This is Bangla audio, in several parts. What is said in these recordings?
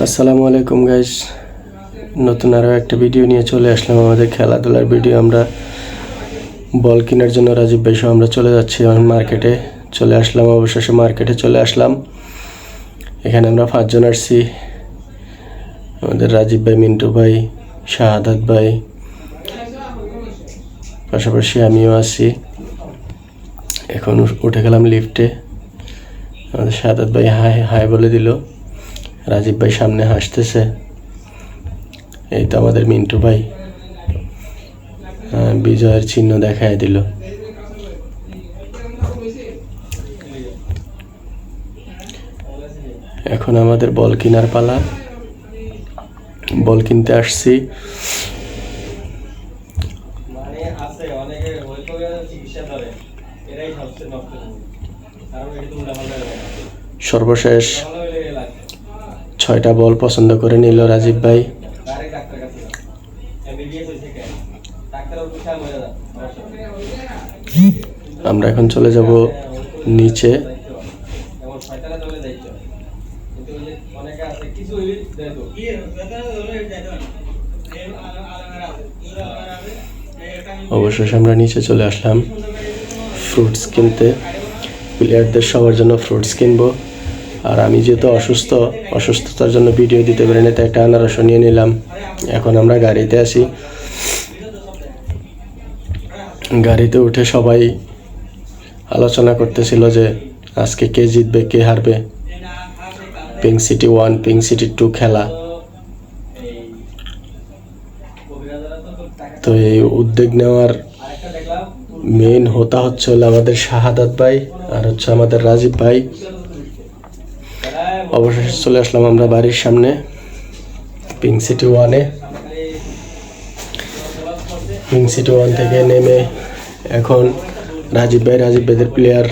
আসসালামু আলাইকুম গাইস, নতুন আরও একটা ভিডিও নিয়ে চলে আসলাম। আমাদের খেলাধুলার ভিডিও। আমরা বল কেনার জন্য রাজীব ভাই সহ আমরা চলে যাচ্ছি মার্কেটে। চলে আসলাম, অবশেষে মার্কেটে চলে আসলাম। এখানে আমরা 5 জন আসছি। আমাদের রাজীব ভাই, মিন্টু ভাই, শাহাদাত ভাই, পাশাপাশি আমিও আছি। এখন উঠে গেলাম লিফটে। আমাদের শাহাদাত ভাই হাই হাই বলে দিল। রাজীব ভাই সামনে হাসতেছে। এই তো আমাদের মিন্টু ভাই বিজয়ের চিহ্ন দেখায় দিল। এখন আমাদের বল কেনার পালা। বল কিনতে আসছি। সর্বশেষ 6টা বল পছন্দ করে নিল রাজীব ভাই। আমরা এখন চলে যাব নিচে। অবশেষে আমরা নিচে চলে আসলাম ফ্রুটস কিনতে। প্লেয়ারদের সবার জন্য ফ্রুটস কিনবো। আর আমি যেহেতু অসুস্থতার জন্য ভিডিও দিতে পারি না, তাই একটা আনারসও নিয়ে নিলাম। এখন আমরা গাড়িতে আসি। গাড়িতে উঠে সবাই আলোচনা করতেছিল যে আজকে কে জিতবে কে হারবে। পিঙ্ক সিটি 1 পিঙ্ক সিটি 2 খেলা। তো এই উদ্যোগ নেওয়ার মেইন হোতা হচ্ছে আমাদের শাহাদাত ভাই আর হচ্ছে আমাদের রাজীব ভাই। অবশেষে চলে আসলাম আমরা বাড়ির সামনে পিঙ্ক সিটি 1-এ। পিঙ্ক সিটি 1 থেকে নেমে এখন রাজীব ভাইদের প্লেয়ার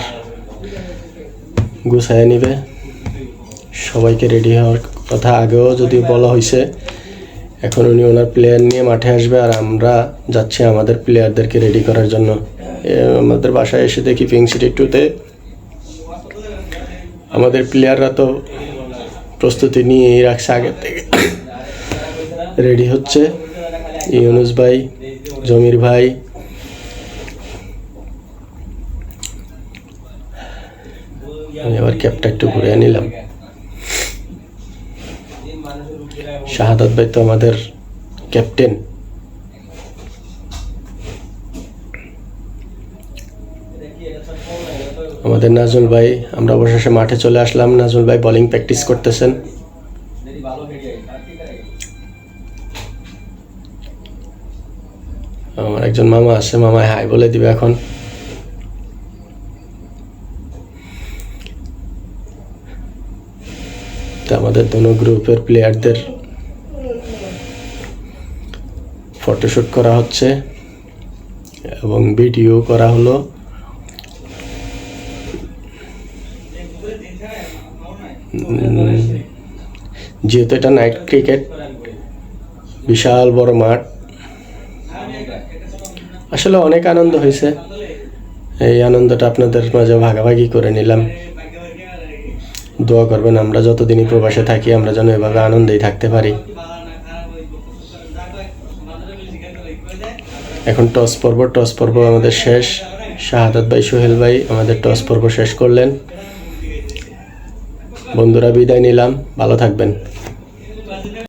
গুছায় নিবে। সবাইকে রেডি হওয়ার কথা আগেও যদি বলা হয়েছে। এখন উনি ওনার প্লেয়ার নিয়ে মাঠে আসবে, আর আমরা যাচ্ছি আমাদের প্লেয়ারদেরকে রেডি করার জন্য। আমাদের বাসায় এসে দেখি পিঙ্ক সিটি 2-তে আমাদের প্লেয়াররা তো প্রস্তুতি নিয়েই রাখছে আগের থেকে, রেডি হচ্ছে। ইউনুস ভাই, জমির ভাই, আমি আবার ক্যাপটা একটু ঘুরে নিলাম। শাহাদাত ভাই তো আমাদের ক্যাপ্টেন। আমাদের নাজমুল ভাই, আমরা অবশেষে মাঠে চলে আসলাম। নাজমুল ভাই বোলিং প্র্যাকটিস করতেছেন। আমার একজন মামা আছে, মামায় হাই বলে দিবে এখন। তো আমাদের দোনো গ্রুপের প্লেয়ারদের ফটোশুট করা হচ্ছে এবং ভিডিও করা হলো। যেহেতু এটা নাইট ক্রিকেট, বিশাল বড় মাঠ, আসলে অনেক আনন্দ হয়েছে। এই আনন্দটা আপনাদের মাঝে ভাগাভাগি করে নিলাম। দোয়া করবেন আমরা যতদিনই প্রবাসে থাকি আমরা যেন এভাবে আনন্দেই থাকতে পারি। এখন টস পর্ব আমাদের শেষ। শাহাদাত ভাই, সোহেল ভাই আমাদের টস পর্ব শেষ করলেন। বন্ধুরা বিদায় নিলাম, ভালো থাকবেন।